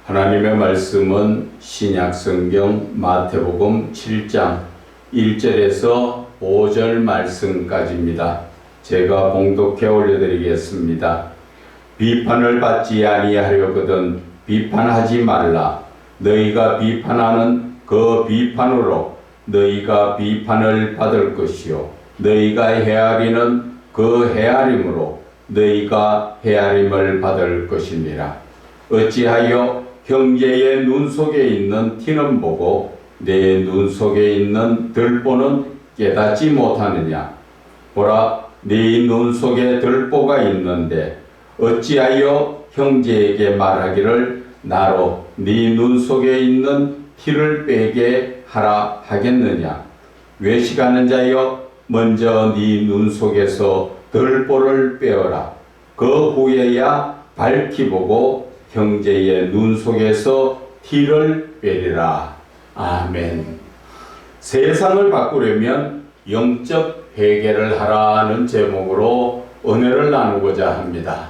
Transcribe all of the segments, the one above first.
하나님의 말씀은 신약성경 마태복음 7장 1절에서 5절 말씀까지입니다. 제가 봉독해 올려드리겠습니다. 비판을 받지 아니하려거든 비판하지 말라. 너희가 비판하는 그 비판으로 너희가 비판을 받을 것이요 너희가 헤아리는 그 헤아림으로 너희가 헤아림을 받을 것이니라. 어찌하여 형제의 눈 속에 있는 티는 보고 내 눈 속에 있는 들보는 깨닫지 못하느냐. 보라, 네 눈 속에 들보가 있는데 어찌하여 형제에게 말하기를 나로 네 눈 속에 있는 티를 빼게 하라 하겠느냐. 외식하는 자여, 먼저 네 눈 속에서 들보를 빼어라. 그 후에야 밝히 보고 형제의 눈 속에서 티를 빼리라. 아멘. 세상을 바꾸려면 영적 회개를 하라는 제목으로 은혜를 나누고자 합니다.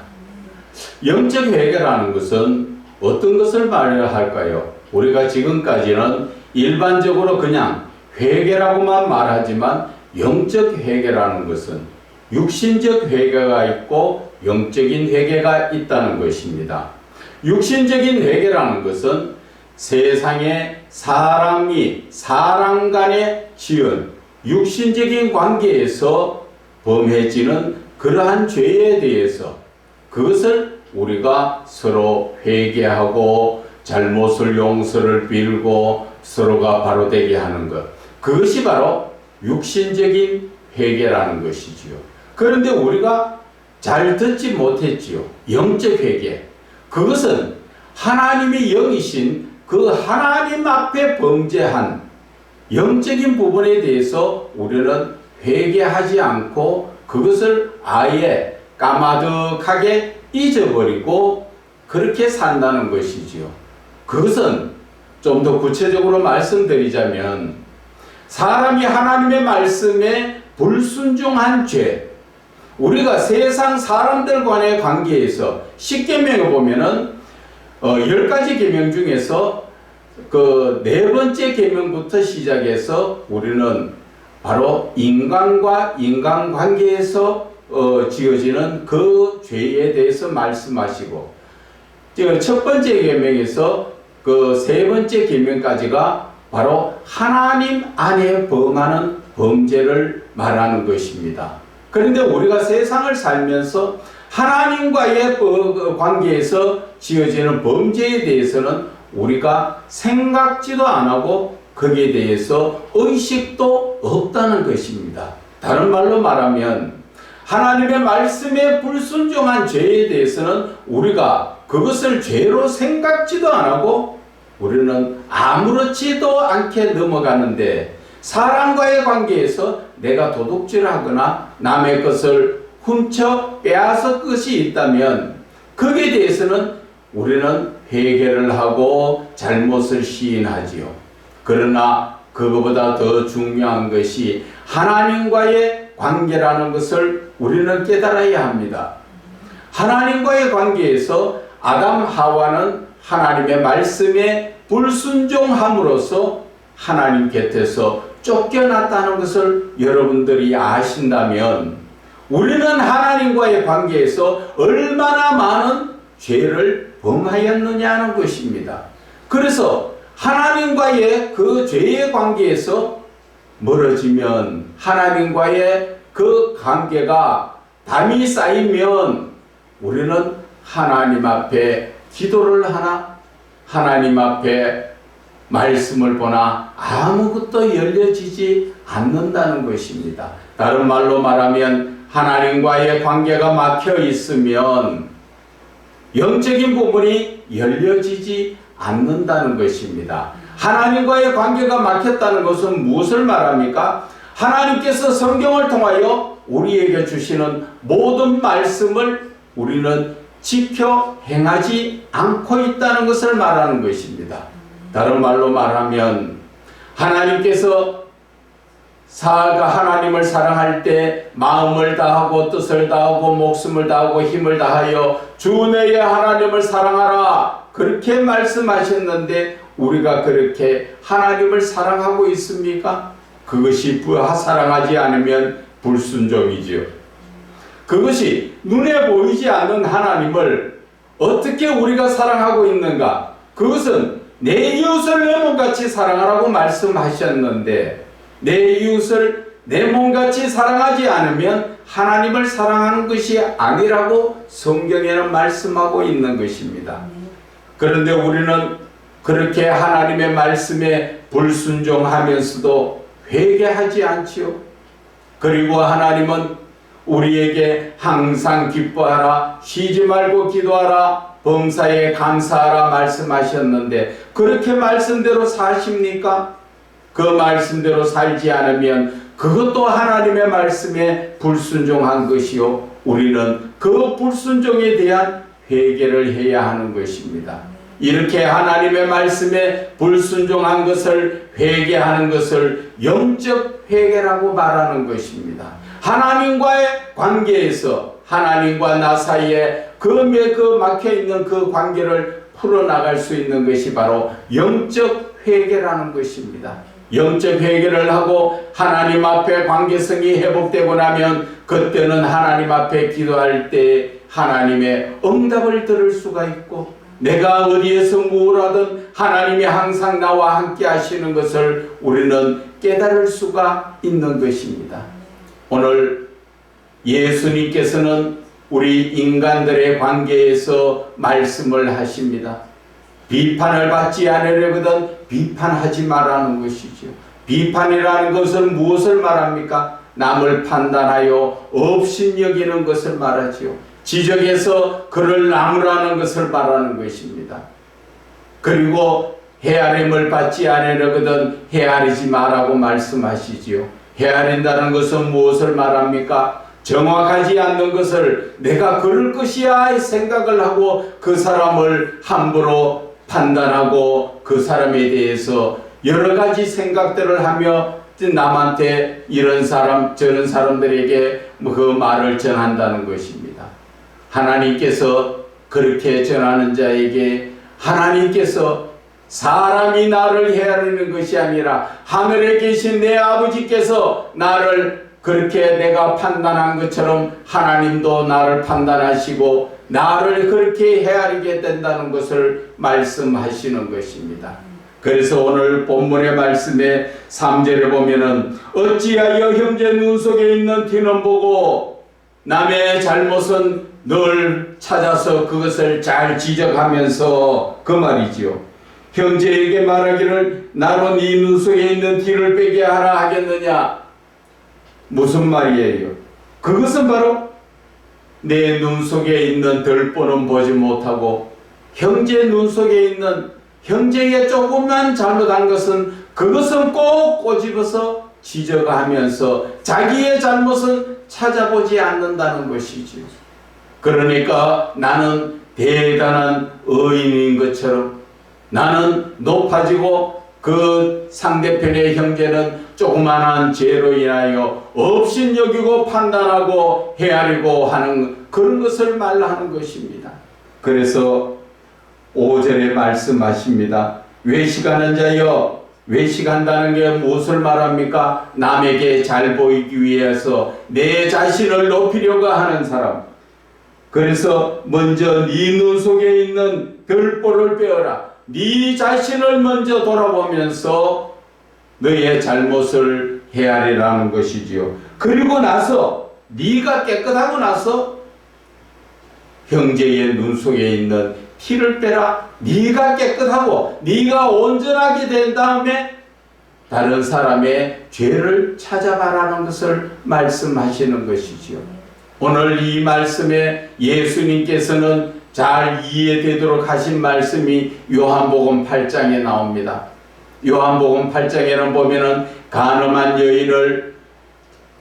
영적 회개라는 것은 어떤 것을 말해야 할까요? 우리가 지금까지는 일반적으로 그냥 회개라고만 말하지만 영적 회개라는 것은 육신적 회개가 있고 영적인 회개가 있다는 것입니다. 육신적인 회개라는 것은 세상에 사람이 사람 간에 지은 육신적인 관계에서 범해지는 그러한 죄에 대해서 그것을 우리가 서로 회개하고 잘못을 용서를 빌고 서로가 바로되게 하는 것, 그것이 바로 육신적인 회개라는 것이지요. 그런데 우리가 잘 듣지 못했지요. 영적 회개, 그것은 하나님의 영이신 그 하나님 앞에 범죄한 영적인 부분에 대해서 우리는 회개하지 않고 그것을 아예 까마득하게 잊어버리고 그렇게 산다는 것이지요. 그것은 좀 더 구체적으로 말씀드리자면 사람이 하나님의 말씀에 불순종한 죄, 우리가 세상 사람들 간의 관계에서 10계명에 보면은 10가지 계명 중에서 그 4번째 계명부터 시작해서 우리는 바로 인간과 인간관계에서 지어지는 그 죄에 대해서 말씀하시고, 지금 첫 번째 계명에서 그 3번째 계명까지가 바로 하나님 안에 범하는 범죄를 말하는 것입니다. 그런데 우리가 세상을 살면서 하나님과의 관계에서 지어지는 범죄에 대해서는 우리가 생각지도 안 하고 거기에 대해서 의식도 없다는 것입니다. 다른 말로 말하면 하나님의 말씀에 불순종한 죄에 대해서는 우리가 그것을 죄로 생각지도 안 하고 우리는 아무렇지도 않게 넘어가는데, 사람과의 관계에서 내가 도둑질을 하거나 남의 것을 훔쳐 빼앗을 것이 있다면 거기에 대해서는 우리는 회개를 하고 잘못을 시인하지요. 그러나 그것보다 더 중요한 것이 하나님과의 관계라는 것을 우리는 깨달아야 합니다. 하나님과의 관계에서 아담 하와는 하나님의 말씀에 불순종함으로써 하나님 곁에서 쫓겨났다는 것을 여러분들이 아신다면 우리는 하나님과의 관계에서 얼마나 많은 죄를 범하였느냐는 것입니다. 그래서 하나님과의 그 죄의 관계에서 멀어지면 하나님과의 그 관계가 담이 쌓이면 우리는 하나님 앞에 기도를 하나 하나님 앞에 말씀을 보나 아무것도 열려지지 않는다는 것입니다. 다른 말로 말하면 하나님과의 관계가 막혀 있으면 영적인 부분이 열려지지 않는다는 것입니다. 하나님과의 관계가 막혔다는 것은 무엇을 말합니까? 하나님께서 성경을 통하여 우리에게 주시는 모든 말씀을 우리는 지켜 행하지 않고 있다는 것을 말하는 것입니다. 다른 말로 말하면 하나님께서 하나님을 사랑할 때 마음을 다하고 뜻을 다하고 목숨을 다하고 힘을 다하여 주 너의 하나님을 사랑하라 그렇게 말씀하셨는데 우리가 그렇게 하나님을 사랑하고 있습니까? 그것이 사랑하지 않으면 불순종이지요. 그것이 눈에 보이지 않는 하나님을 어떻게 우리가 사랑하고 있는가? 그것은 내 이웃을 내 몸같이 사랑하라고 말씀하셨는데 내 이웃을 내 몸같이 사랑하지 않으면 하나님을 사랑하는 것이 아니라고 성경에는 말씀하고 있는 것입니다. 그런데 우리는 그렇게 하나님의 말씀에 불순종하면서도 회개하지 않지요. 그리고 하나님은 우리에게 항상 기뻐하라, 쉬지 말고 기도하라, 범사에 감사하라 말씀하셨는데 그렇게 말씀대로 사십니까? 그 말씀대로 살지 않으면 그것도 하나님의 말씀에 불순종한 것이요. 우리는 그 불순종에 대한 회개를 해야 하는 것입니다. 이렇게 하나님의 말씀에 불순종한 것을 회개하는 것을 영적 회개라고 말하는 것입니다. 하나님과의 관계에서 하나님과 나 사이에 그 막혀있는 그 관계를 풀어나갈 수 있는 것이 바로 영적 회개라는 것입니다. 영적 회개를 하고 하나님 앞에 관계성이 회복되고 나면 그때는 하나님 앞에 기도할 때 하나님의 응답을 들을 수가 있고 내가 어디에서 뭘 하든 하나님이 항상 나와 함께 하시는 것을 우리는 깨달을 수가 있는 것입니다. 오늘 예수님께서는 우리 인간들의 관계에서 말씀을 하십니다. 비판을 받지 않으려거든 비판하지 말라는 것이죠. 비판이라는 것은 무엇을 말합니까? 남을 판단하여 업신여기는 것을 말하지요. 지적해서 그를 나무라는 것을 말하는 것입니다. 그리고 헤아림을 받지 않으려거든 헤아리지 말라고 말씀하시지요. 헤아린다는 것은 무엇을 말합니까? 정확하지 않는 것을 내가 그럴 것이야 생각을 하고 그 사람을 함부로 판단하고 그 사람에 대해서 여러 가지 생각들을 하며 남한테 이런 사람 저런 사람들에게 그 말을 전한다는 것입니다. 하나님께서 그렇게 전하는 자에게 하나님께서 사람이 나를 헤아리는 것이 아니라 하늘에 계신 내 아버지께서 나를 그렇게 내가 판단한 것처럼 하나님도 나를 판단하시고 나를 그렇게 헤아리게 된다는 것을 말씀하시는 것입니다. 그래서 오늘 본문의 말씀에 3절에 보면은 어찌하여 형제 눈 속에 있는 티는 보고 남의 잘못은 늘 찾아서 그것을 잘 지적하면서 그 말이지요. 형제에게 말하기를 나로 네 눈 속에 있는 티를 빼게 하라 하겠느냐. 무슨 말이에요? 그것은 바로 내 눈 속에 있는 들보는 보지 못하고 형제 눈 속에 있는 형제의 조금만 잘못한 것은 그것은 꼭 꼬집어서 지적하면서 자기의 잘못은 찾아보지 않는다는 것이지요. 그러니까 나는 대단한 의인인 것처럼 나는 높아지고 그 상대편의 형제는 조그만한 죄로 인하여 업신여기고 판단하고 헤아리고 하는 그런 것을 말하는 것입니다. 그래서 5절에 말씀하십니다. 외식하는 자여, 외식한다는 게 무엇을 말합니까? 남에게 잘 보이기 위해서 내 자신을 높이려고 하는 사람. 그래서 먼저 네 눈 속에 있는 들보를 빼어라. 네 자신을 먼저 돌아보면서 너의 잘못을 헤아리라는 것이지요. 그리고 나서 네가 깨끗하고 나서 형제의 눈 속에 있는 티를 빼라. 네가 깨끗하고 네가 온전하게 된 다음에 다른 사람의 죄를 찾아봐라는 것을 말씀하시는 것이지요. 오늘 이 말씀에 예수님께서는 잘 이해되도록 하신 말씀이 요한복음 8장에 나옵니다. 요한복음 8장에는 보면은 간음한 여인을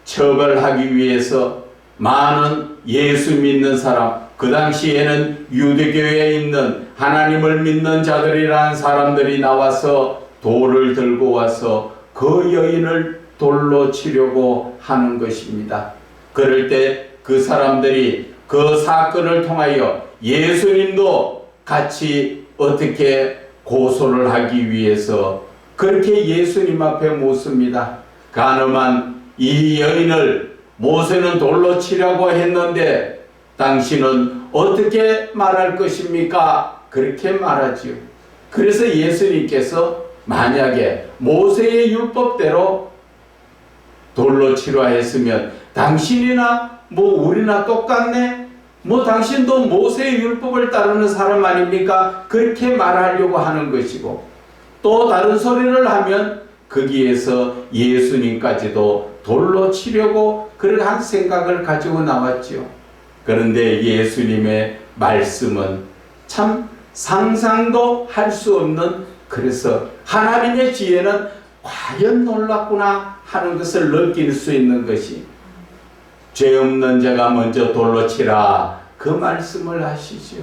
처벌하기 위해서 많은 예수 믿는 사람, 그 당시에는 유대교회에 있는 하나님을 믿는 자들이라는 사람들이 나와서 돌을 들고 와서 그 여인을 돌로 치려고 하는 것입니다. 그럴 때 그 사람들이 그 사건을 통하여 예수님도 같이 어떻게 고소를 하기 위해서 그렇게 예수님 앞에 묻습니다. 가늠한 이 여인을 모세는 돌로 치려고 했는데 당신은 어떻게 말할 것입니까? 그렇게 말하지요. 그래서 예수님께서 만약에 모세의 율법대로 돌로 치려 했으면 당신이나 우리나 똑같네? 당신도 모세의 율법을 따르는 사람 아닙니까? 그렇게 말하려고 하는 것이고, 또 다른 소리를 하면 거기에서 예수님까지도 돌로 치려고 그런 생각을 가지고 나왔지요. 그런데 예수님의 말씀은 참 상상도 할 수 없는, 그래서 하나님의 지혜는 과연 놀랍구나 하는 것을 느낄 수 있는 것이, 죄 없는 자가 먼저 돌로 치라, 그 말씀을 하시죠.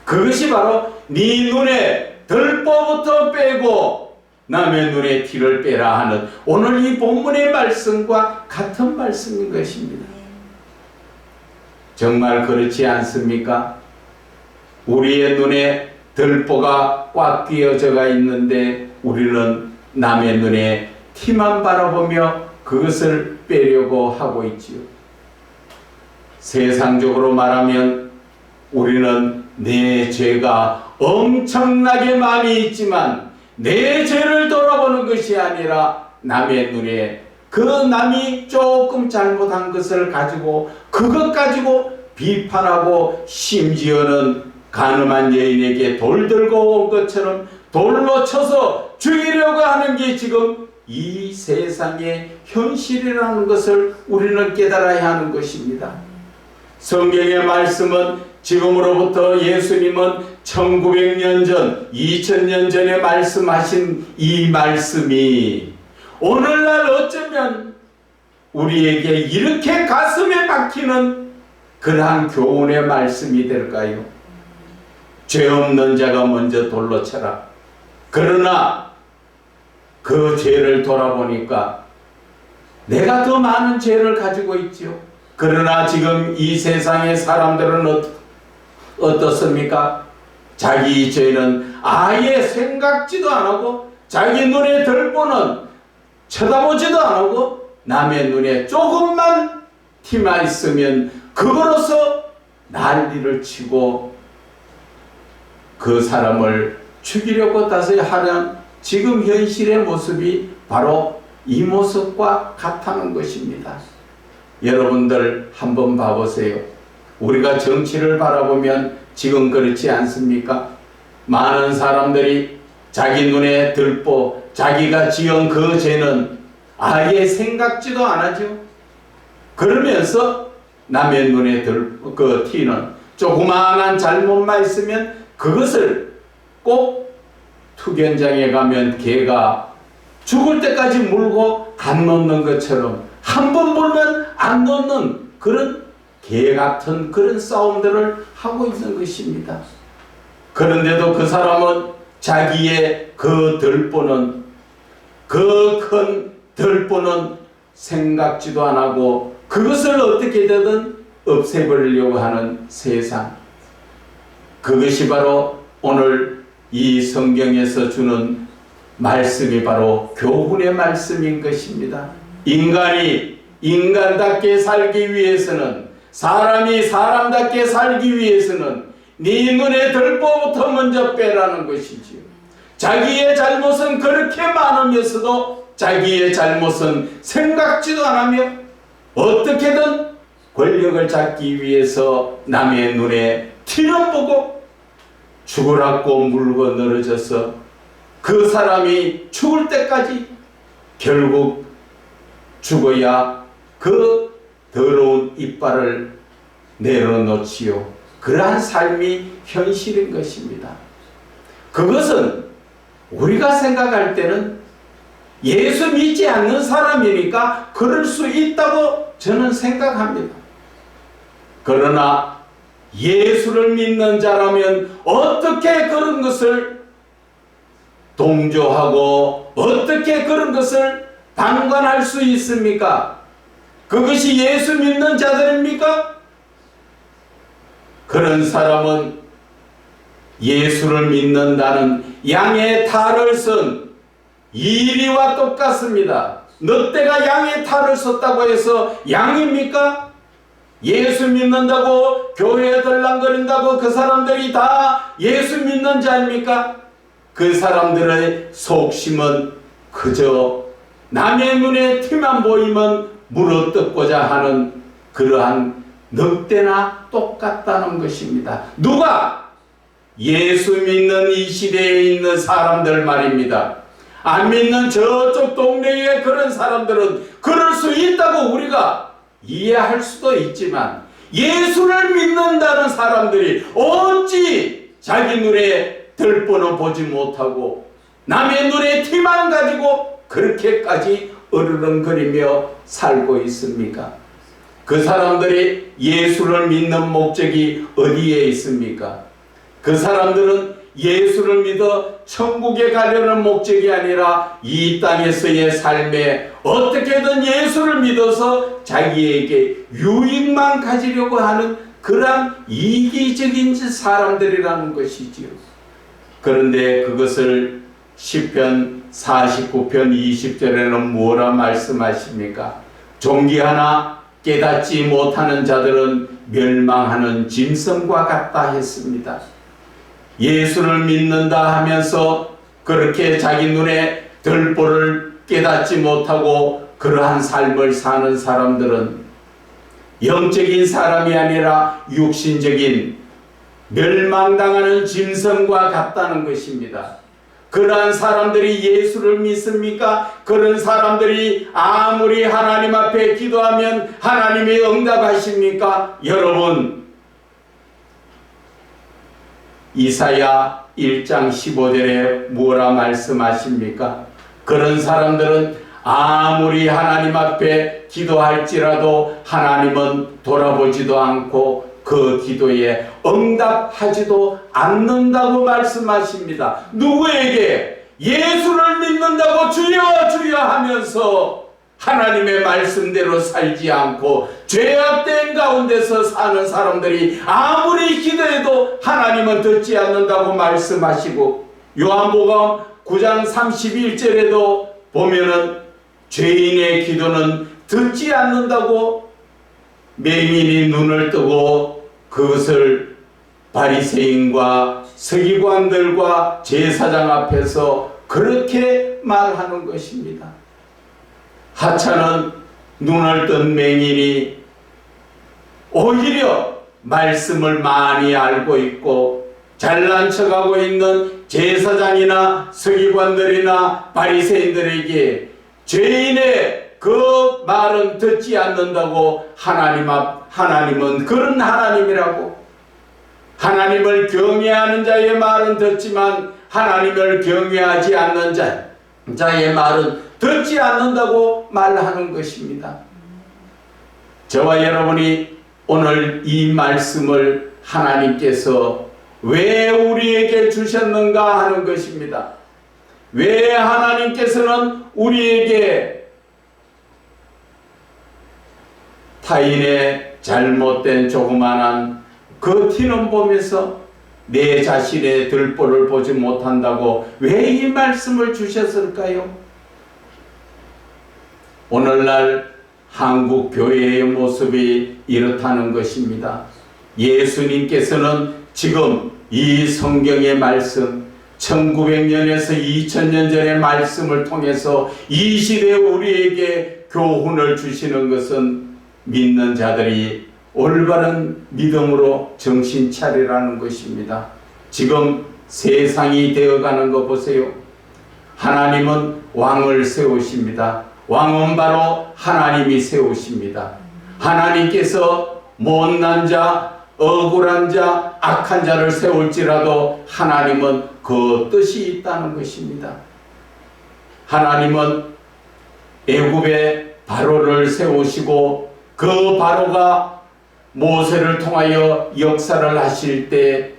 그것이 바로 네 눈에 들보부터 빼고 남의 눈에 티를 빼라 하는 오늘 이 본문의 말씀과 같은 말씀인 것입니다. 정말 그렇지 않습니까? 우리의 눈에 들보가 꽉 끼어져가 있는데 우리는 남의 눈에 티만 바라보며 그것을 빼려고 하고 있지요. 세상적으로 말하면 우리는 내 죄가 엄청나게 많이 있지만 내 죄를 돌아보는 것이 아니라 남의 눈에 그 남이 조금 잘못한 것을 가지고 그것 가지고 비판하고, 심지어는 가늠한 여인에게 돌 들고 온 것처럼 돌로 쳐서 죽이려고 하는 게 지금 이 세상의 현실이라는 것을 우리는 깨달아야 하는 것입니다. 성경의 말씀은 지금으로부터 예수님은 1900년 전, 2000년 전에 말씀하신 이 말씀이 오늘날 어쩌면 우리에게 이렇게 가슴에 박히는 그러한 교훈의 말씀이 될까요? 죄 없는 자가 먼저 돌로 쳐라. 그러나 그 죄를 돌아보니까 내가 더 많은 죄를 가지고 있죠. 그러나 지금 이 세상의 사람들은 어떻습니까? 자기 죄는 아예 생각지도 안 하고, 자기 눈에 들보는 쳐다보지도 안 하고, 남의 눈에 조금만 티만 있으면 그거로서 난리를 치고 그 사람을 죽이려고 다시 하는 지금 현실의 모습이 바로 이 모습과 같다는 것입니다. 여러분들 한번 봐보세요. 우리가 정치를 바라보면 지금 그렇지 않습니까? 많은 사람들이 자기 눈에 들보, 자기가 지은 그 죄는 아예 생각지도 안 하죠. 그러면서 남의 눈에 그 티는 조그마한 잘못만 있으면 그것을 꼭 투견장에 가면 개가 죽을 때까지 물고 안 놓는 것처럼 한 번 물면 안 놓는 그런 개 같은 그런 싸움들을 하고 있는 것입니다. 그런데도 그 사람은 자기의 그 들보는, 그 큰 들보는 생각지도 안 하고 그것을 어떻게든 없애버리려고 하는 세상. 그것이 바로 오늘 이 성경에서 주는 말씀이 바로 교훈의 말씀인 것입니다. 인간이 인간답게 살기 위해서는, 사람이 사람답게 살기 위해서는 네 눈에 들보부터 먼저 빼라는 것이지요. 자기의 잘못은 그렇게 많으면서도 자기의 잘못은 생각지도 안 하며 어떻게든 권력을 잡기 위해서 남의 눈에 티를 보고 죽으라고 물고 늘어져서 그 사람이 죽을 때까지 결국 죽어야 그 더러운 이빨을 내려놓지요. 그러한 삶이 현실인 것입니다. 그것은 우리가 생각할 때는 예수 믿지 않는 사람이니까 그럴 수 있다고 저는 생각합니다. 그러나 예수를 믿는 자라면 어떻게 그런 것을 동조하고 어떻게 그런 것을 방관할 수 있습니까? 그것이 예수 믿는 자들입니까? 그런 사람은 예수를 믿는다는 양의 탈을 쓴 이리와 똑같습니다. 늑대가 양의 탈을 썼다고 해서 양입니까? 예수 믿는다고 교회에 들랑거린다고 그 사람들이 다 예수 믿는 자입니까? 그 사람들의 속심은 그저 남의 눈에 티만 보이면 물어뜯고자 하는 그러한 늑대나 똑같다는 것입니다. 누가? 예수 믿는 이 시대에 있는 사람들 말입니다. 안 믿는 저쪽 동네의 그런 사람들은 그럴 수 있다고 우리가 이해할 수도 있지만, 예수를 믿는다는 사람들이 어찌 자기 눈에 들보는 보지 못하고 남의 눈에 티만 가지고 그렇게까지 으르렁거리며 살고 있습니까? 그 사람들이 예수를 믿는 목적이 어디에 있습니까? 그 사람들은 예수를 믿어 천국에 가려는 목적이 아니라 이 땅에서의 삶에 어떻게든 예수를 믿어서 자기에게 유익만 가지려고 하는 그러한 이기적인 사람들이라는 것이지요. 그런데 그것을 시편 49편 20절에는 뭐라 말씀하십니까? 종기 하나 깨닫지 못하는 자들은 멸망하는 짐승과 같다 했습니다. 예수를 믿는다 하면서 그렇게 자기 눈에 들보를 깨닫지 못하고 그러한 삶을 사는 사람들은 영적인 사람이 아니라 육신적인 멸망당하는 짐승과 같다는 것입니다. 그러한 사람들이 예수를 믿습니까? 그런 사람들이 아무리 하나님 앞에 기도하면 하나님이 응답하십니까? 여러분, 이사야 1장 15절에 뭐라 말씀하십니까? 그런 사람들은 아무리 하나님 앞에 기도할지라도 하나님은 돌아보지도 않고 그 기도에 응답하지도 않는다고 말씀하십니다. 누구에게? 예수를 믿는다고 주여 주여 하면서 하나님의 말씀대로 살지 않고 죄악된 가운데서 사는 사람들이 아무리 기도해도 하나님은 듣지 않는다고 말씀하시고, 요한복음 9장 31절에도 보면은 죄인의 기도는 듣지 않는다고 맹인이 눈을 뜨고 그것을 바리새인과 서기관들과 제사장 앞에서 그렇게 말하는 것입니다. 하찮은 눈을 뜬 맹인이 오히려 말씀을 많이 알고 있고 잘난 척하고 있는 제사장이나 서기관들이나 바리새인들에게 죄인의 그 말은 듣지 않는다고 하나님은 그런 하나님이라고, 하나님을 경외하는 자의 말은 듣지만 하나님을 경외하지 않는 자의 말은 듣지 않는다고 말하는 것입니다. 저와 여러분이 오늘 이 말씀을 하나님께서 왜 우리에게 주셨는가 하는 것입니다. 왜 하나님께서는 우리에게 타인의 잘못된 조그만한 그 티는 보면서 내 자신의 들보를 보지 못한다고 왜 이 말씀을 주셨을까요? 오늘날 한국 교회의 모습이 이렇다는 것입니다. 예수님께서는 지금 이 성경의 말씀, 1900년에서 2000년 전의 말씀을 통해서 이 시대에 우리에게 교훈을 주시는 것은 믿는 자들이 올바른 믿음으로 정신 차리라는 것입니다. 지금 세상이 되어가는 거 보세요. 하나님은 왕을 세우십니다. 왕은 바로 하나님이 세우십니다. 하나님께서 못난 자, 억울한 자, 악한 자를 세울지라도 하나님은 그 뜻이 있다는 것입니다. 하나님은 애굽의 바로를 세우시고 그 바로가 모세를 통하여 역사를 하실 때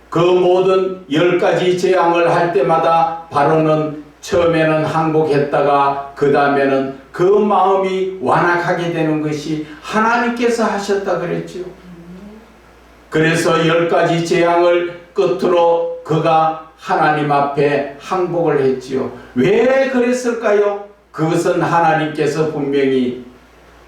그 모든 10가지 재앙을 할 때마다 바로는 처음에는 항복했다가 그 다음에는 그 마음이 완악하게 되는 것이 하나님께서 하셨다 그랬죠. 그래서 10가지 재앙을 끝으로 그가 하나님 앞에 항복을 했지요. 왜 그랬을까요? 그것은 하나님께서 분명히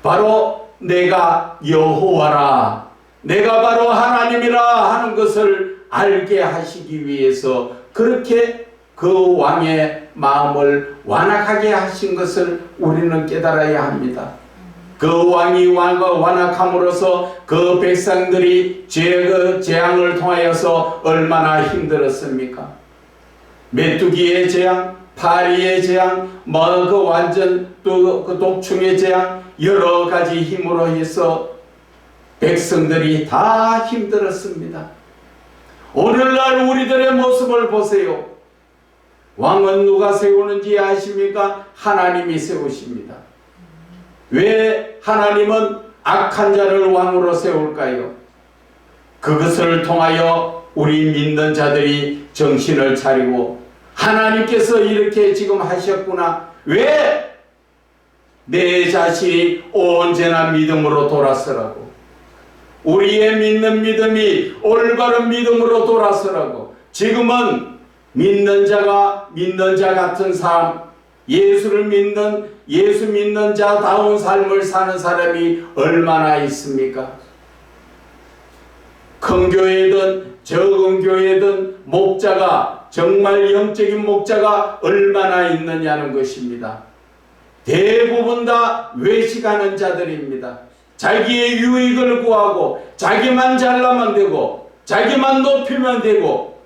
바로 내가 여호와라, 내가 바로 하나님이라 하는 것을 알게 하시기 위해서 그렇게 그 왕의 마음을 완악하게 하신 것을 우리는 깨달아야 합니다. 그 왕이 완악함으로써 그 백성들이 그 재앙을 통하여서 얼마나 힘들었습니까? 메뚜기의 재앙, 파리의 재앙, 그 완전 또 그 독충의 재앙, 여러 가지 힘으로 해서 백성들이 다 힘들었습니다. 오늘날 우리들의 모습을 보세요. 왕은 누가 세우는지 아십니까? 하나님이 세우십니다. 왜 하나님은 악한 자를 왕으로 세울까요? 그것을 통하여 우리 믿는 자들이 정신을 차리고 하나님께서 이렇게 지금 하셨구나. 왜? 내 자신이 언제나 믿음으로 돌아서라고. 우리의 믿는 믿음이 올바른 믿음으로 돌아서라고. 지금은 믿는 자가 믿는 자 같은 삶, 예수를 믿는 예수 믿는 자다운 삶을 사는 사람이 얼마나 있습니까? 큰 교회든 적은 교회든 목자가 정말 영적인 목자가 얼마나 있느냐는 것입니다. 대부분 다 외식하는 자들입니다. 자기의 유익을 구하고 자기만 잘나면 되고 자기만 높이면 되고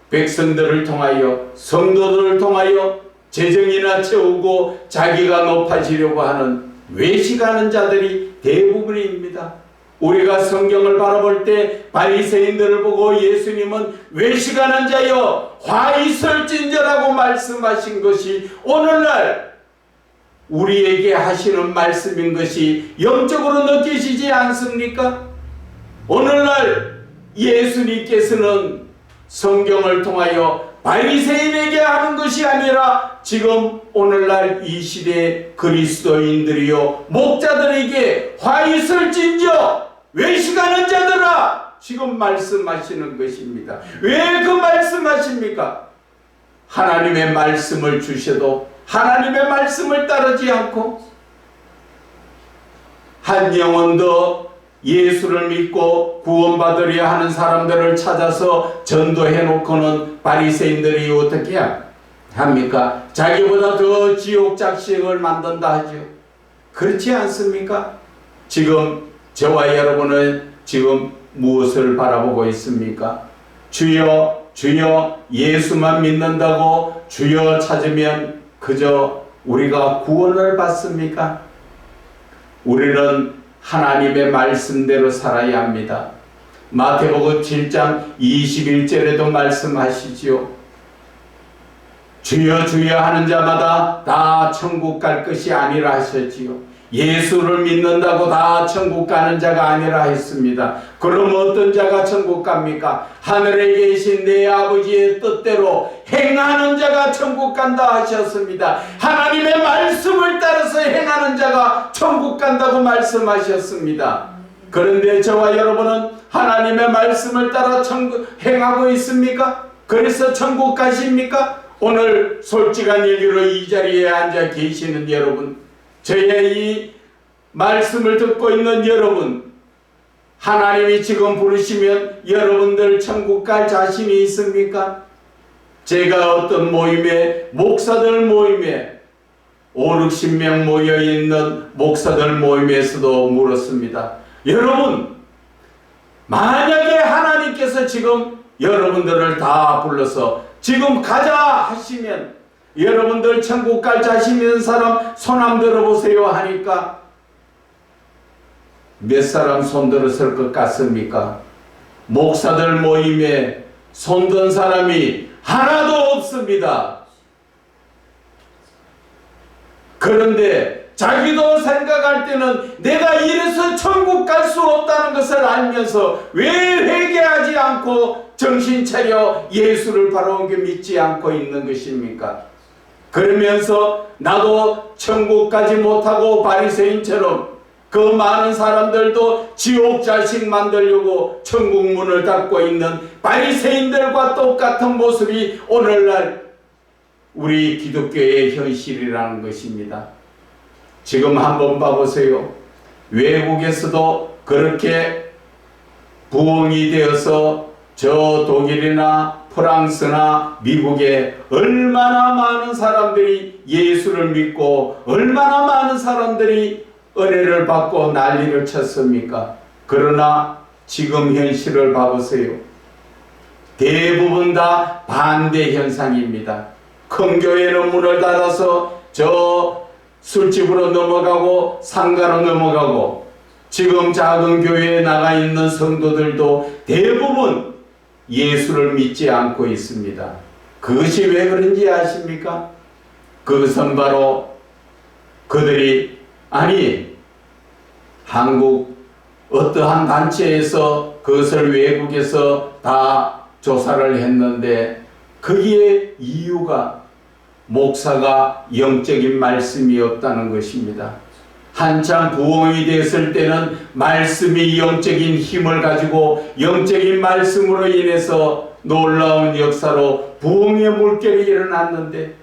백성들을 통하여 성도들을 통하여 재정이나 채우고 자기가 높아지려고 하는 외식하는 자들이 대부분입니다. 우리가 성경을 바라볼 때 바리새인들을 보고 예수님은 외식하는 자여 화 있을진저라고 말씀하신 것이 오늘날 우리에게 하시는 말씀인 것이 영적으로 느끼시지 않습니까? 오늘날 예수님께서는 성경을 통하여 바리새인에게 하는 것이 아니라 지금 오늘날 이 시대 그리스도인들이요 목자들에게 화 있을진저 외식하는 자들아 지금 말씀하시는 것입니다. 왜 그 말씀하십니까? 하나님의 말씀을 주셔도 하나님의 말씀을 따르지 않고 한 영혼도 예수를 믿고 구원받으려 하는 사람들을 찾아서 전도해 놓고는 바리새인들이 어떻게 합니까? 자기보다 더 지옥 작식을 만든다 하죠. 그렇지 않습니까? 지금 저와 여러분은 지금 무엇을 바라보고 있습니까? 주여 주여 예수만 믿는다고 주여 찾으면 그저 우리가 구원을 받습니까? 우리는 하나님의 말씀대로 살아야 합니다. 마태복음 7장 21절에도 말씀하시지요. 주여 주여 하는 자마다 다 천국 갈 것이 아니라 하셨지요. 예수를 믿는다고 다 천국 가는 자가 아니라 했습니다. 그럼 어떤 자가 천국 갑니까? 하늘에 계신 내 아버지의 뜻대로 행하는 자가 천국 간다 하셨습니다. 하나님의 말씀을 따라서 행하는 자가 천국 간다고 말씀하셨습니다. 그런데 저와 여러분은 하나님의 말씀을 따라 행하고 있습니까? 그래서 천국 가십니까? 오늘 솔직한 얘기로 이 자리에 앉아 계시는 여러분, 저의 이 말씀을 듣고 있는 여러분, 하나님이 지금 부르시면 여러분들 천국 갈 자신이 있습니까? 제가 어떤 모임에, 목사들 모임에 50-60명 모여있는 목사들 모임에서도 물었습니다. 여러분, 만약에 하나님께서 지금 여러분들을 다 불러서 지금 가자 하시면 여러분들 천국 갈 자신 있는 사람 손 한번 들어보세요 하니까 몇 사람 손 들었을 것 같습니까? 목사들 모임에 손 든 사람이 하나도 없습니다. 그런데 자기도 생각할 때는 내가 이래서 천국 갈 수 없다는 것을 알면서 왜 회개하지 않고 정신 차려 예수를 바로 옮겨 믿지 않고 있는 것입니까? 그러면서 나도 천국 가지 못하고 바리새인처럼 그 많은 사람들도 지옥 자식 만들려고 천국 문을 닫고 있는 바리새인들과 똑같은 모습이 오늘날 우리 기독교의 현실이라는 것입니다. 지금 한번 봐보세요. 외국에서도 그렇게 부흥이 되어서 저 독일이나 프랑스나 미국에 얼마나 많은 사람들이 예수를 믿고 얼마나 많은 사람들이 은혜를 받고 난리를 쳤습니까? 그러나 지금 현실을 봐보세요. 대부분 다 반대 현상입니다. 큰 교회는 문을 닫아서 저 술집으로 넘어가고 상가로 넘어가고, 지금 작은 교회에 나가 있는 성도들도 대부분 예수를 믿지 않고 있습니다. 그것이 왜 그런지 아십니까? 그것은 바로 그들이 한국 어떠한 단체에서 그것을 외국에서 다 조사를 했는데 거기에 이유가 목사가 영적인 말씀이 없다는 것입니다. 한참 부흥이 됐을 때는 말씀이 영적인 힘을 가지고 영적인 말씀으로 인해서 놀라운 역사로 부흥의 물결이 일어났는데,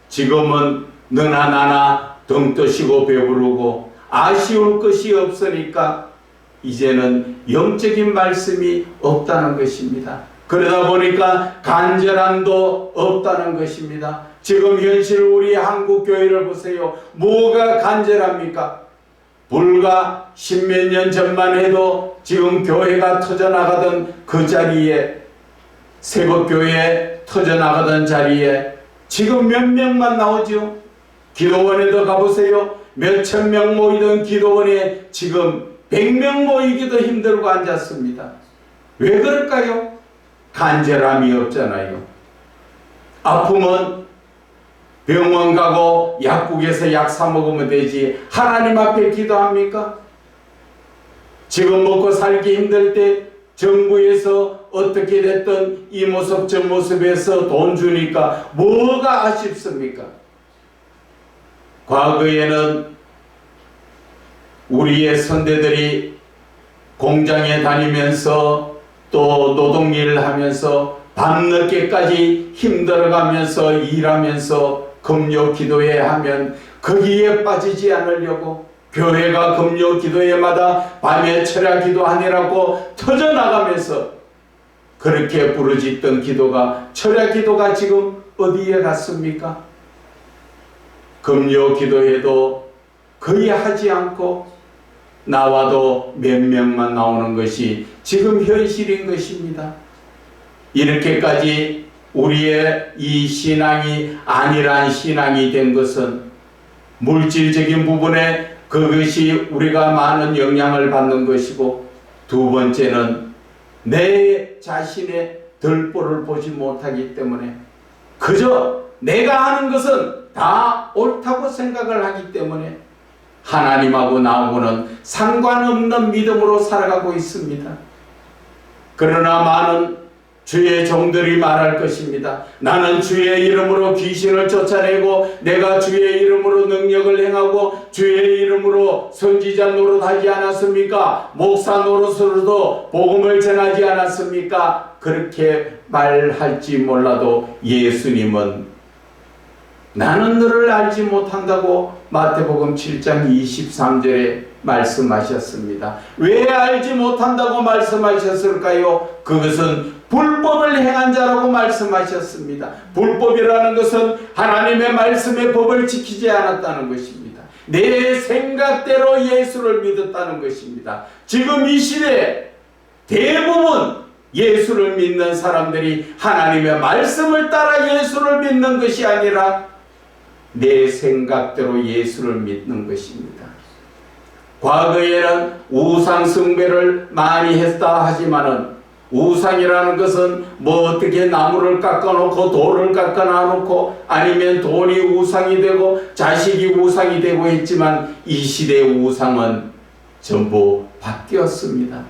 지금은 너나 나나 등 뜨시고 배부르고 아쉬울 것이 없으니까 이제는 영적인 말씀이 없다는 것입니다. 그러다 보니까 간절함도 없다는 것입니다. 지금 현실 우리 한국 교회를 보세요. 뭐가 간절합니까? 불과 십몇 년 전만 해도 지금 교회가 터져나가던 그 자리에, 새벽교회 터져나가던 자리에 지금 몇 명만 나오죠. 기도원에도 가보세요. 몇천 명 모이던 기도원에 지금 100명 모이기도 힘들고 앉았습니다. 왜 그럴까요? 간절함이 없잖아요. 아프면 병원 가고 약국에서 약 사 먹으면 되지 하나님 앞에 기도합니까? 지금 먹고 살기 힘들 때 정부에서 어떻게 됐든 이 모습 저 모습에서 돈 주니까 뭐가 아쉽습니까? 과거에는 우리의 선대들이 공장에 다니면서 또 노동일을 하면서 밤늦게까지 힘들어가면서 일하면서 금요 기도회 하면 거기에 빠지지 않으려고 교회가 금요 기도회마다 밤에 철야 기도하느라고 터져나가면서 그렇게 부르짖던 기도가, 철야 기도가 지금 어디에 갔습니까? 금요 기도회도 거의 하지 않고 나와도 몇 명만 나오는 것이 지금 현실인 것입니다. 이렇게까지 우리의 이 신앙이 아니란 신앙이 된 것은 물질적인 부분에 그것이 우리가 많은 영향을 받는 것이고, 두 번째는 내 자신의 덜보를 보지 못하기 때문에 그저 내가 하는 것은 다 옳다고 생각을 하기 때문에 하나님하고 나하고는 상관없는 믿음으로 살아가고 있습니다. 그러나 많은 주의 종들이 말할 것입니다. 나는 주의 이름으로 귀신을 쫓아내고 내가 주의 이름으로 능력을 행하고 주의 이름으로 선지자 노릇하지 않았습니까? 목사 노릇으로도 복음을 전하지 않았습니까? 그렇게 말할지 몰라도 예수님은 나는 너를 알지 못한다고 마태복음 7장 23절에 말씀하셨습니다. 왜 알지 못한다고 말씀하셨을까요? 그것은 불법을 행한 자라고 말씀하셨습니다. 불법이라는 것은 하나님의 말씀의 법을 지키지 않았다는 것입니다. 내 생각대로 예수를 믿었다는 것입니다. 지금 이 시대에 대부분 예수를 믿는 사람들이 하나님의 말씀을 따라 예수를 믿는 것이 아니라 내 생각대로 예수를 믿는 것입니다. 과거에는 우상 숭배를 많이 했다 하지만은 우상이라는 것은 뭐 어떻게 나무를 깎아놓고 돌을 깎아놔놓고 아니면 돈이 우상이 되고 자식이 우상이 되고 했지만 이 시대의 우상은 전부 바뀌었습니다.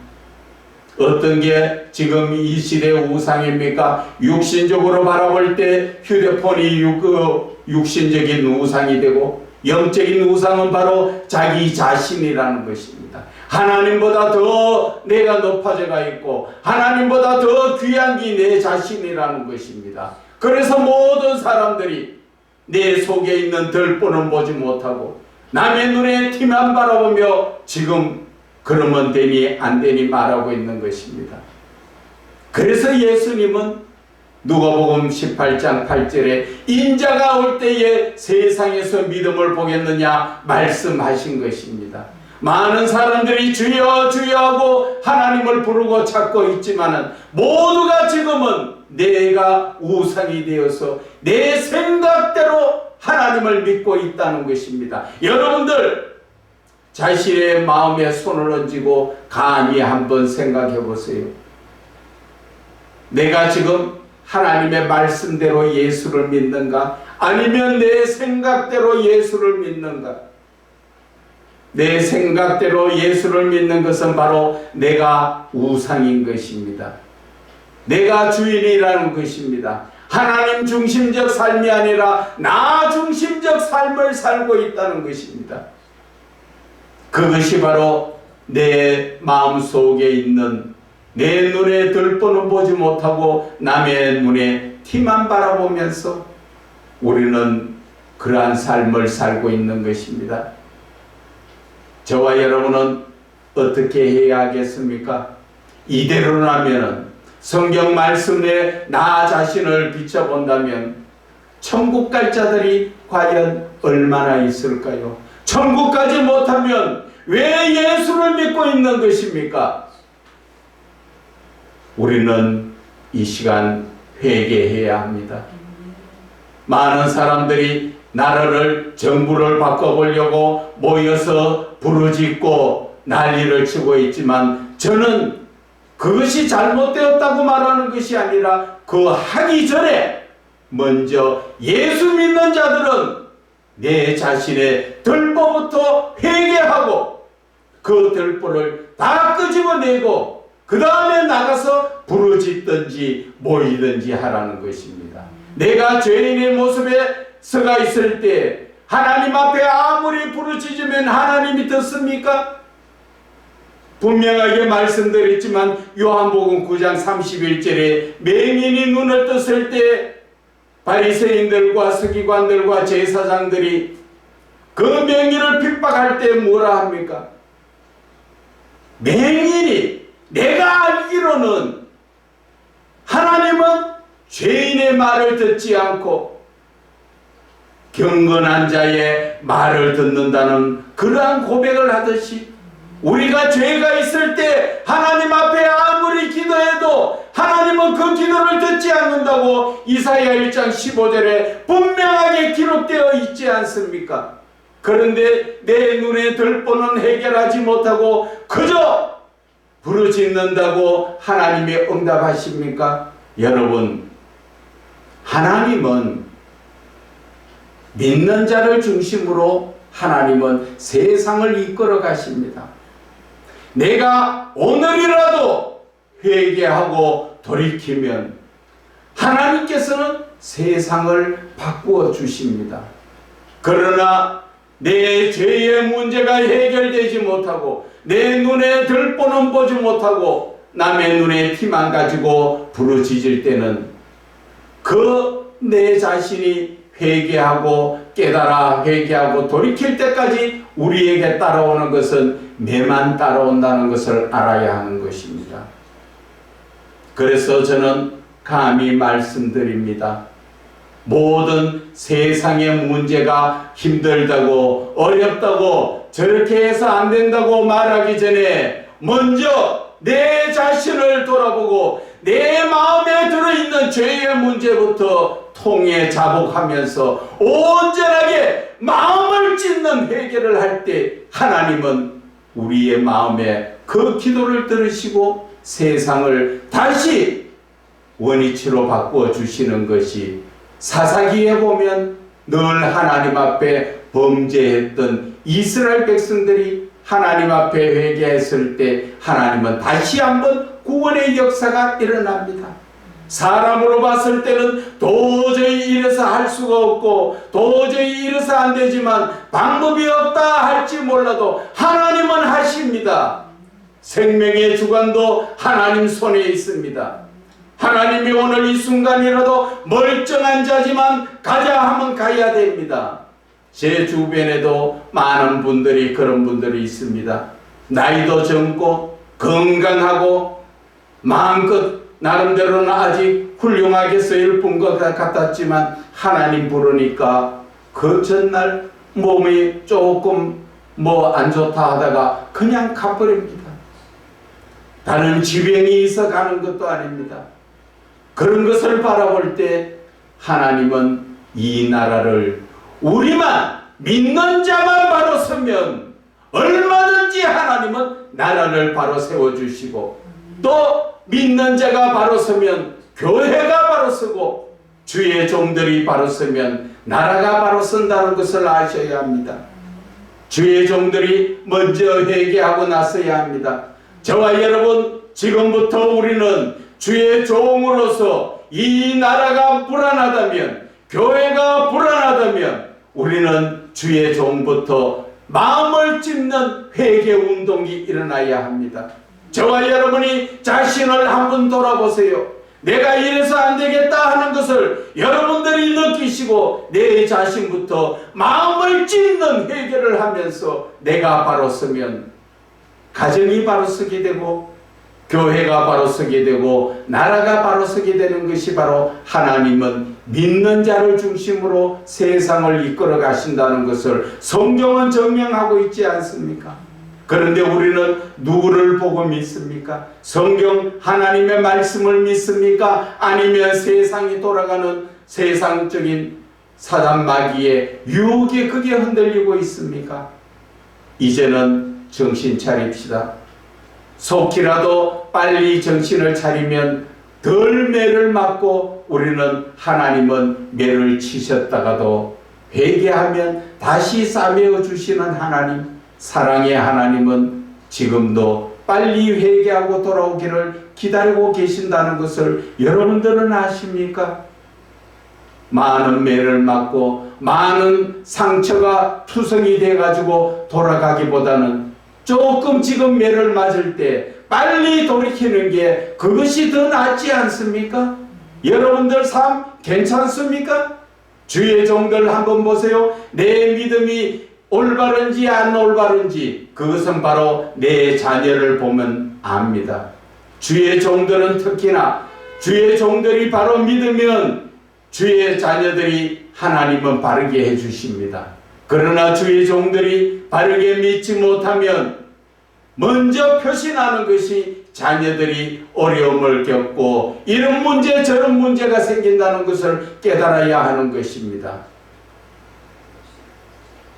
어떤 게 지금 이 시대의 우상입니까? 육신적으로 바라볼 때 휴대폰이 육신적인 우상이 되고 영적인 우상은 바로 자기 자신이라는 것입니다. 하나님보다 더 내가 높아져가 있고 하나님보다 더 귀한 게 내 자신이라는 것입니다. 그래서 모든 사람들이 내 속에 있는 들보는 보지 못하고 남의 눈에 티만 바라보며 지금 그러면 되니 안 되니 말하고 있는 것입니다. 그래서 예수님은 누가복음 18장 8절에 인자가 올 때에 세상에서 믿음을 보겠느냐 말씀하신 것입니다. 많은 사람들이 주여 주여 하고 하나님을 부르고 찾고 있지만은 모두가 지금은 내가 우상이 되어서 내 생각대로 하나님을 믿고 있다는 것입니다. 여러분들 자신의 마음에 손을 얹고 감히 한번 생각해 보세요. 내가 지금 하나님의 말씀대로 예수를 믿는가? 아니면 내 생각대로 예수를 믿는가? 내 생각대로 예수를 믿는 것은 바로 내가 우상인 것입니다. 내가 주인이라는 것입니다. 하나님 중심적 삶이 아니라 나 중심적 삶을 살고 있다는 것입니다. 그것이 바로 내 마음속에 있는 내 눈에 들보는 보지 못하고 남의 눈에 티만 바라보면서 우리는 그러한 삶을 살고 있는 것입니다. 저와 여러분은 어떻게 해야 하겠습니까? 이대로라면 성경 말씀에 나 자신을 비춰본다면 천국 갈 자들이 과연 얼마나 있을까요? 천국 가지 못하면 왜 예수를 믿고 있는 것입니까? 우리는 이 시간 회개해야 합니다. 많은 사람들이 나라를 정부를 바꿔보려고 모여서 부르짖고 난리를 치고 있지만 저는 그것이 잘못되었다고 말하는 것이 아니라 그 하기 전에 먼저 예수 믿는 자들은 내 자신의 들보부터 회개하고 그 들보를 다 끄집어내고 그 다음에 나가서 부르짖든지 모이든지 하라는 것입니다. 내가 죄인의 모습에 서가 있을 때 하나님 앞에 아무리 부르짖으면 하나님이 듣습니까? 분명하게 말씀드렸지만 요한복음 9장 31절에 맹인이 눈을 떴을 때 바리새인들과 서기관들과 제사장들이 그 맹인을 핍박할 때 뭐라 합니까? 맹인이 내가 알기로는 하나님은 죄인의 말을 듣지 않고 경건한 자의 말을 듣는다는 그러한 고백을 하듯이 우리가 죄가 있을 때 하나님 앞에 아무리 기도해도 하나님은 그 기도를 듣지 않는다고 이사야 1장 15절에 분명하게 기록되어 있지 않습니까? 그런데 내 눈에 들보는 해결하지 못하고 그저 부르짖는다고 하나님이 응답하십니까? 여러분, 하나님은 믿는 자를 중심으로 하나님은 세상을 이끌어 가십니다. 내가 오늘이라도 회개하고 돌이키면 하나님께서는 세상을 바꾸어 주십니다. 그러나 내 죄의 문제가 해결되지 못하고 내 눈에 들보는 보지 못하고 남의 눈에 티만 가지고 부르짖을 때는 그 내 자신이 회개하고 깨달아 회개하고 돌이킬 때까지 우리에게 따라오는 것은 매만 따라온다는 것을 알아야 하는 것입니다. 그래서 저는 감히 말씀드립니다. 모든 세상의 문제가 힘들다고 어렵다고 저렇게 해서 안 된다고 말하기 전에 먼저 내 자신을 돌아보고 내 마음에 들어있는 죄의 문제부터 통해 자복하면서 온전하게 마음을 찢는 회개를 할 때 하나님은 우리의 마음에 그 기도를 들으시고 세상을 다시 원위치로 바꾸어 주시는 것이 사사기에 보면 늘 하나님 앞에 범죄했던 이스라엘 백성들이 하나님 앞에 회개했을 때 하나님은 다시 한번 구원의 역사가 일어납니다. 사람으로 봤을 때는 도저히 이래서 할 할 수가 없고 도저히 이래서 안 되지만 방법이 없다 할지 몰라도 하나님은 하십니다. 생명의 주관도 하나님 손에 있습니다. 하나님이 오늘 이 순간이라도 멀쩡한 자지만 가자 하면 가야 됩니다. 제 주변에도 많은 분들이 그런 분들이 있습니다. 나이도 젊고 건강하고 마음껏 나름대로는 아직 훌륭하게 쓰일 분 것 같았지만 하나님 부르니까 그 전날 몸이 조금 안 좋다 하다가 그냥 가버립니다. 다른 지병이 있어 가는 것도 아닙니다. 그런 것을 바라볼 때 하나님은 이 나라를 우리만 믿는 자만 바로 서면 얼마든지 하나님은 나라를 바로 세워주시고 또 믿는 자가 바로 서면 교회가 바로 서고 주의 종들이 바로 서면 나라가 바로 선다는 것을 아셔야 합니다. 주의 종들이 먼저 회개하고 나서야 합니다. 저와 여러분, 지금부터 우리는 주의 종으로서 이 나라가 불안하다면, 교회가 불안하다면 우리는 주의 종부터 마음을 찢는 회개 운동이 일어나야 합니다. 저와 여러분이 자신을 한번 돌아보세요. 내가 이래서 안 되겠다 하는 것을 여러분들이 느끼시고 내 자신부터 마음을 찢는 회개를 하면서 내가 바로 서면 가정이 바로 서게 되고 교회가 바로 서게 되고 나라가 바로 서게 되는 것이 바로 하나님은 믿는 자를 중심으로 세상을 이끌어 가신다는 것을 성경은 증명하고 있지 않습니까? 그런데 우리는 누구를 보고 믿습니까? 성경 하나님의 말씀을 믿습니까? 아니면 세상이 돌아가는 세상적인 사단 마귀의 유혹에 그게 흔들리고 있습니까? 이제는 정신 차립시다. 속히라도 빨리 정신을 차리면 덜 매를 맞고 우리는 하나님은 매를 치셨다가도 회개하면 다시 싸매어 주시는 하나님, 사랑의 하나님은 지금도 빨리 회개하고 돌아오기를 기다리고 계신다는 것을 여러분들은 아십니까? 많은 매를 맞고 많은 상처가 투성이 돼가지고 돌아가기보다는 조금 지금 매를 맞을 때 빨리 돌이키는 게 그것이 더 낫지 않습니까? 여러분들 삶 괜찮습니까? 주의 종들 한번 보세요. 내 믿음이 올바른지 안 올바른지 그것은 바로 내 자녀를 보면 압니다. 주의 종들은 특히나 주의 종들이 바로 믿으면 주의 자녀들이 하나님은 바르게 해주십니다. 그러나 주의 종들이 바르게 믿지 못하면 먼저 표시나는 것이 자녀들이 어려움을 겪고 이런 문제 저런 문제가 생긴다는 것을 깨달아야 하는 것입니다.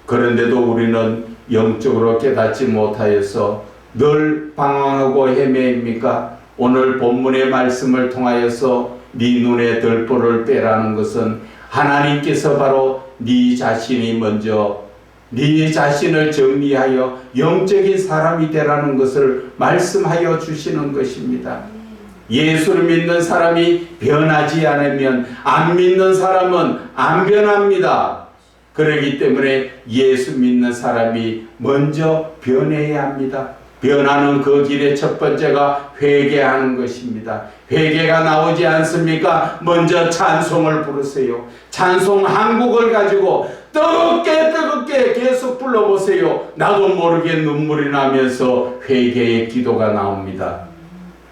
그런데도 우리는 영적으로 깨닫지 못하여서 늘 방황하고 헤매입니까? 오늘 본문의 말씀을 통하여서 네 눈에 들보를 빼라는 것은 하나님께서 바로 네 자신이 먼저 네 자신을 정리하여 영적인 사람이 되라는 것을 말씀하여 주시는 것입니다. 예수를 믿는 사람이 변하지 않으면 안 믿는 사람은 안 변합니다. 그렇기 때문에 예수 믿는 사람이 먼저 변해야 합니다. 변하는 그 길의 첫 번째가 회개하는 것입니다. 회개가 나오지 않습니까? 먼저 찬송을 부르세요. 찬송 한 곡을 가지고 뜨겁게 계속 불러보세요. 나도 모르게 눈물이 나면서 회개의 기도가 나옵니다.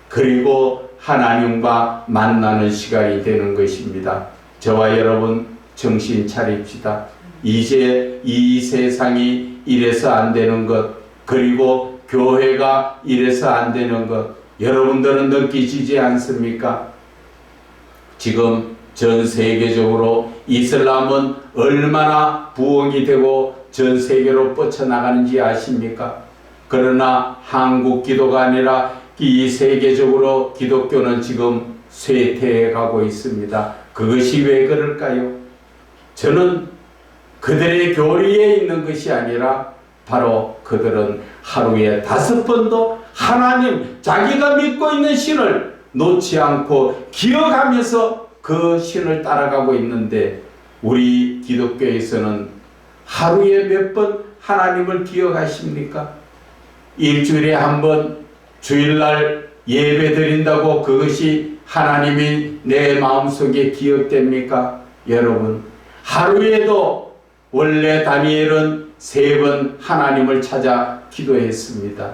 그리고 하나님과 만나는 시간이 되는 것입니다. 저와 여러분 정신 차립시다. 이제 이 세상이 이래서 안 되는 것, 그리고 교회가 이래서 안 되는 것 여러분들은 느끼시지 않습니까? 지금 전 세계적으로 이슬람은 얼마나 부흥이 되고 전 세계로 뻗쳐나가는지 아십니까? 그러나 한국 기도가 아니라 이 세계적으로 기독교는 지금 쇠퇴해 가고 있습니다. 그것이 왜 그럴까요? 저는 그들의 교리에 있는 것이 아니라 바로 그들은 하루에 5번도 하나님 자기가 믿고 있는 신을 놓지 않고 기억하면서 그 신을 따라가고 있는데 우리 기독교에서는 하루에 몇 번 하나님을 기억하십니까? 일주일에 한 번 주일날 예배 드린다고 그것이 하나님이 내 마음속에 기억됩니까? 여러분, 하루에도 원래 다니엘은 3번 하나님을 찾아 기도했습니다.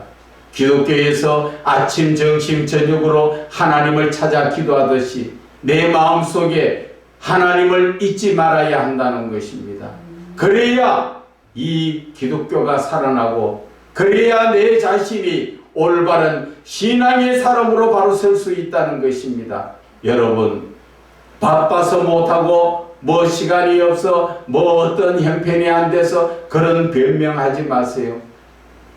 기독교에서 아침, 점심, 저녁으로 하나님을 찾아 기도하듯이 내 마음속에 하나님을 잊지 말아야 한다는 것입니다. 그래야 이 기독교가 살아나고, 그래야 내 자신이 올바른 신앙의 사람으로 바로 설 수 있다는 것입니다. 여러분, 바빠서 못하고 뭐 시간이 없어 뭐 어떤 형편이 안 돼서 그런 변명하지 마세요.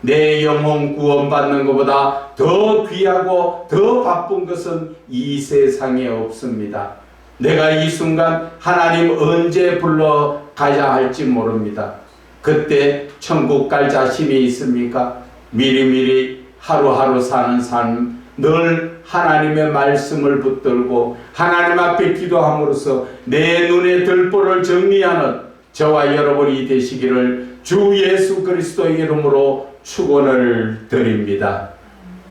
내 영혼 구원받는 것보다 더 귀하고 더 바쁜 것은 이 세상에 없습니다. 내가 이 순간 하나님 언제 불러가야 할지 모릅니다. 그때 천국 갈 자신이 있습니까? 미리미리 하루하루 사는 삶, 늘 하나님의 말씀을 붙들고 하나님 앞에 기도함으로써 내 눈의 들보를 정리하는 저와 여러분이 되시기를 주 예수 그리스도의 이름으로 축원을 드립니다.